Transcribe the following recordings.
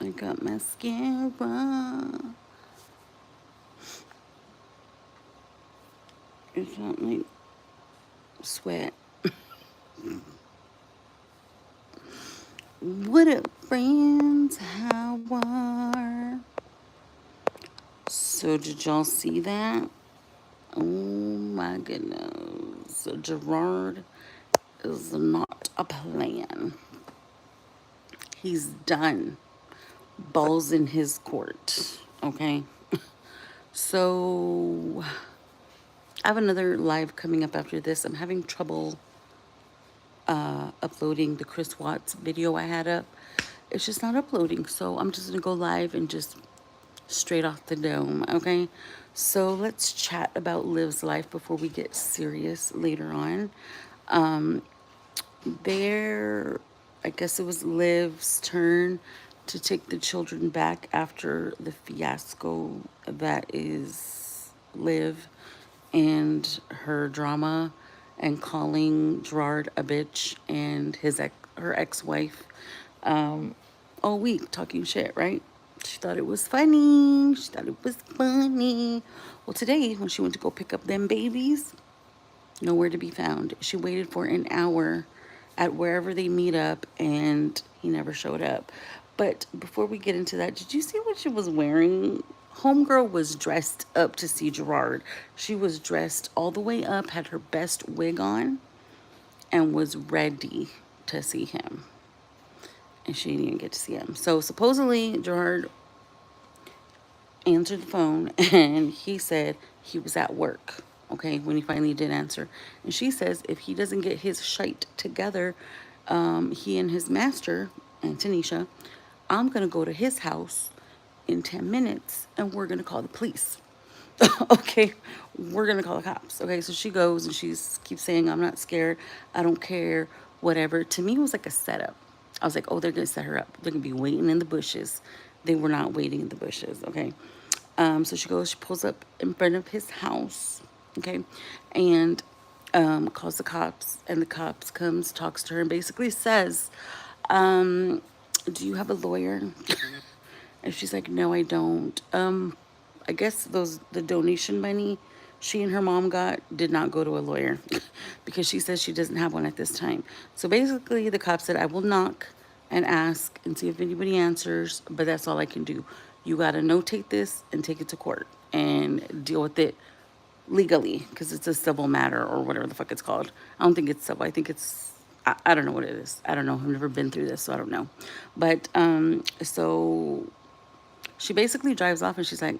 I got mascara. It's not like sweat. What up, friends? How are? So, did y'all see that? Oh my goodness. So Jerrod is not a plan. He's done. Balls in his court. Okay. So, I have another live coming up after this. I'm having trouble uploading the Chris Watts video I had up. It's just not uploading. So, I'm just going to go live and just straight off the dome. Okay. So, let's chat about Liv's life before we get serious later on. There, I guess it was Liv's turn to take the children back after the fiasco that is Liv and her drama and calling Gerard a bitch and her ex-wife all week talking shit, right? She thought it was funny. She thought it was funny. Well, today when she went to go pick up them babies, nowhere to be found. She waited for an hour at wherever they meet up and he never showed up. But before we get into that, did you see what she was wearing? Homegirl was dressed up to see Gerard. She was dressed all the way up, had her best wig on, and was ready to see him. And she didn't even get to see him. So supposedly Gerard answered the phone and he said he was at work, okay, when he finally did answer. And she says if he doesn't get his shite together, he and his master, and Tanisha, I'm going to go to his house in 10 minutes and we're going to call the police. Okay, we're going to call the cops. Okay, so she goes and she keeps saying, I'm not scared. I don't care, whatever. To me, it was like a setup. I was like, oh, they're going to set her up. They're going to be waiting in the bushes. They were not waiting in the bushes, okay? So she pulls up in front of his house, okay, and calls the cops, and the cops comes, talks to her, and basically says, do you have a lawyer? And she's like, no, I don't. I guess the donation money she and her mom got did not go to a lawyer because she says she doesn't have one at this time. So basically, the cop said, I will knock and ask and see if anybody answers, but that's all I can do. You got to notate this and take it to court and deal with it legally because it's a civil matter or whatever the fuck it's called. I don't think it's civil. I think it's, I don't know what it is. I don't know. I've never been through this, so I don't know. But so she basically drives off and she's like,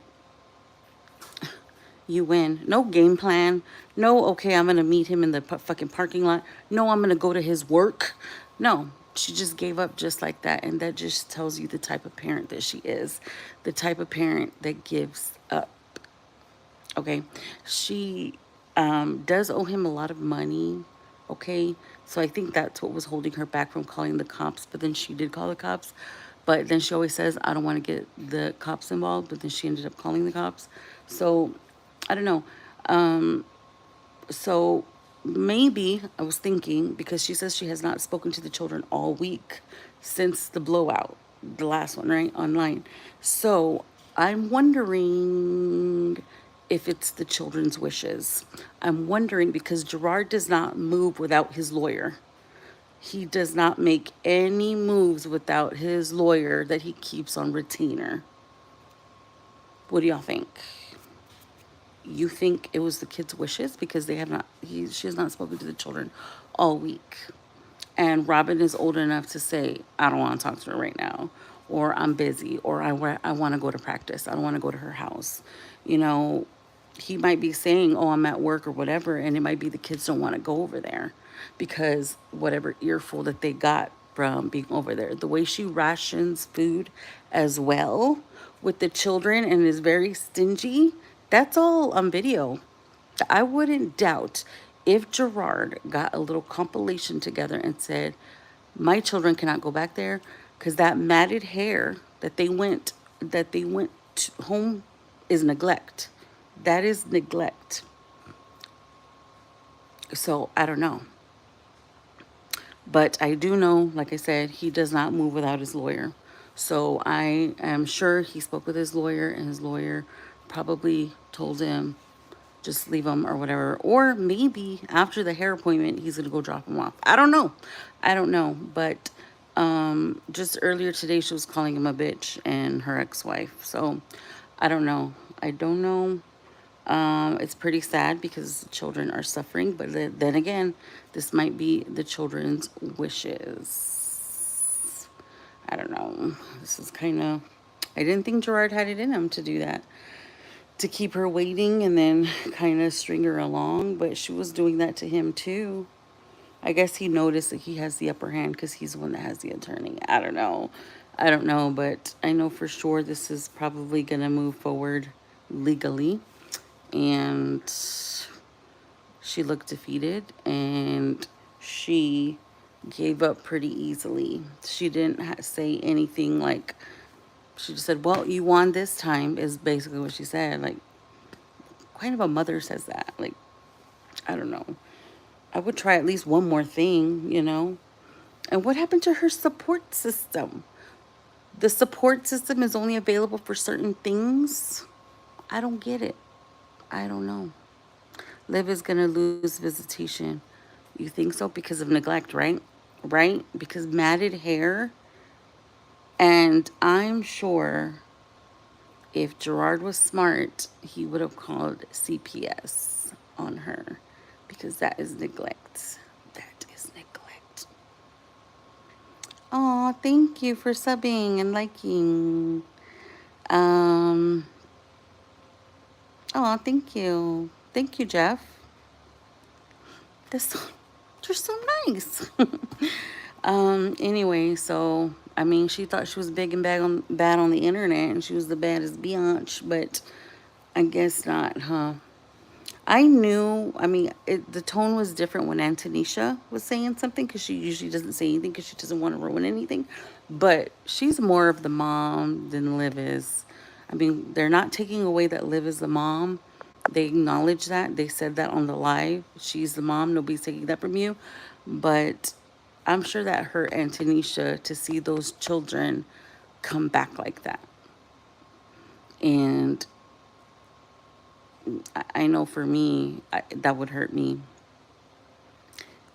you win. No game plan. No, okay, I'm going to meet him in the fucking parking lot. No, I'm going to go to his work. No, she just gave up just like that. And that just tells you the type of parent that she is. The type of parent that gives up. Okay. She does owe him a lot of money. Okay. So I think that's what was holding her back from calling the cops. But then she did call the cops. But then she always says, I don't want to get the cops involved. But then she ended up calling the cops. So I don't know. So maybe I was thinking because she says she has not spoken to the children all week since the blowout, the last one, right? Online. So I'm wondering if it's the children's wishes. I'm wondering because Gerard does not move without his lawyer. He does not make any moves without his lawyer that he keeps on retainer. What do y'all think? You think it was the kids' wishes because they have not she has not spoken to the children all week. And Robin is old enough to say, I don't want to talk to her right now, or I'm busy, or I want to go to practice. I don't want to go to her house. You know, he might be saying, oh, I'm at work or whatever, and it might be the kids don't want to go over there because whatever earful that they got from being over there. The way she rations food as well with the children and is very stingy, that's all on video. I wouldn't doubt if Gerard got a little compilation together and said, my children cannot go back there because that matted hair that they went home is neglect. That is neglect. So I don't know. But I do know, like I said, he does not move without his lawyer. So I am sure he spoke with his lawyer, and his lawyer probably told him just leave him or whatever. Or maybe after the hair appointment, he's gonna go drop him off. I don't know. I don't know. But just earlier today, she was calling him a bitch and her ex-wife. So I don't know. I don't know. It's pretty sad because children are suffering, but then again, this might be the children's wishes. I don't know. This is kind of. I didn't think Gerard had it in him to do that, to keep her waiting and then kind of string her along, but she was doing that to him too. I guess he noticed that he has the upper hand because he's the one that has the attorney. I don't know. I don't know, but I know for sure this is probably going to move forward legally. And she looked defeated and she gave up pretty easily. She didn't say anything like, she just said, well, you won this time, is basically what she said. Like, kind of a mother says that. Like, I don't know. I would try at least one more thing, you know? And what happened to her support system? The support system is only available for certain things. I don't get it. I don't know. Liv is going to lose visitation. You think so? Because of neglect, right? Right? Because matted hair. And I'm sure if Gerard was smart, he would have called CPS on her because that is neglect. That is neglect. Oh, thank you for subbing and liking. Um, oh, thank you. Thank you, Jeff. This, you're so nice. Anyway, so I mean, she thought she was big and bad on the internet, and she was the baddest biatch, but I guess not, huh? I knew. I mean, the tone was different when Antonisha was saying something because she usually doesn't say anything because she doesn't want to ruin anything. But she's more of the mom than Liv is. I mean, they're not taking away that Liv is the mom. They acknowledge that. They said that on the live. She's the mom. Nobody's taking that from you. But I'm sure that hurt Antonisha to see those children come back like that. And I know for me, that would hurt me.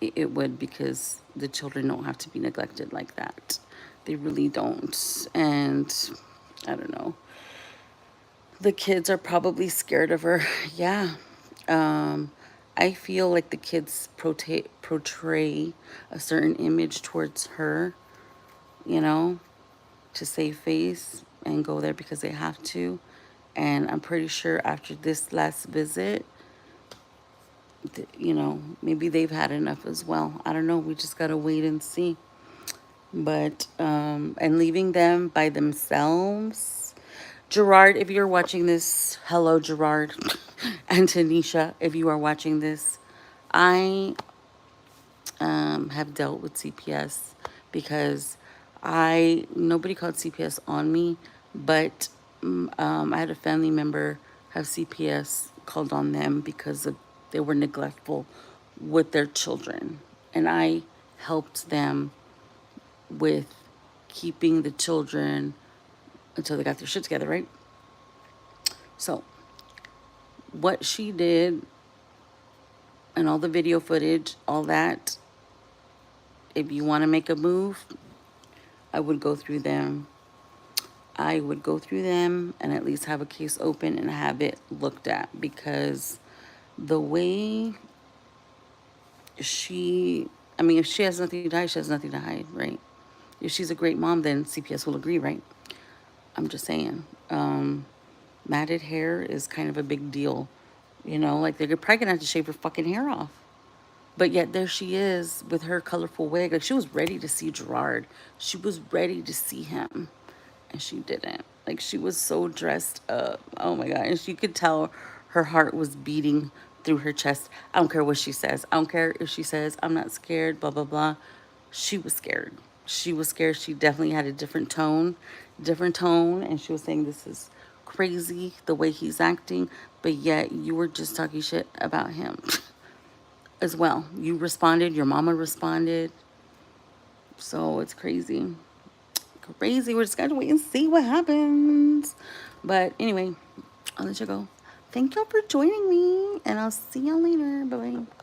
It would, because the children don't have to be neglected like that. They really don't. And I don't know. The kids are probably scared of her. Yeah. Um, I feel like the kids portray a certain image towards her, you know, to save face and go there because they have to. And I'm pretty sure after this last visit, you know, maybe they've had enough as well. I don't know. We just got to wait and see. But, and leaving them by themselves. Gerard, if you're watching this, hello, Gerard. And Tanisha, if you are watching this, I have dealt with CPS because nobody called CPS on me, but I had a family member have CPS called on them because they were neglectful with their children. And I helped them with keeping the children until they got their shit together, right? So, what she did and all the video footage, all that, if you want to make a move, I would go through them. I would go through them and at least have a case open and have it looked at, because the way I mean, if she has nothing to hide, she has nothing to hide, right? If she's a great mom, then CPS will agree, right? I'm just saying. Matted hair is kind of a big deal. You know, like they're probably gonna have to shave her fucking hair off. But yet there she is with her colorful wig. Like, she was ready to see Gerard. She was ready to see him. And she didn't. Like, she was so dressed up. Oh my God. And she could tell her heart was beating through her chest. I don't care what she says. I don't care if she says, I'm not scared, blah, blah, blah. She was scared. She was scared. She definitely had a different tone. And she was saying, this is crazy the way he's acting. But yet you were just talking shit about him. As well. You responded, your mama responded. So it's crazy. crazy. We're just gonna wait and see what happens. But anyway, I'll let you go. Thank y'all for joining me, and I'll see y'all later. Bye bye.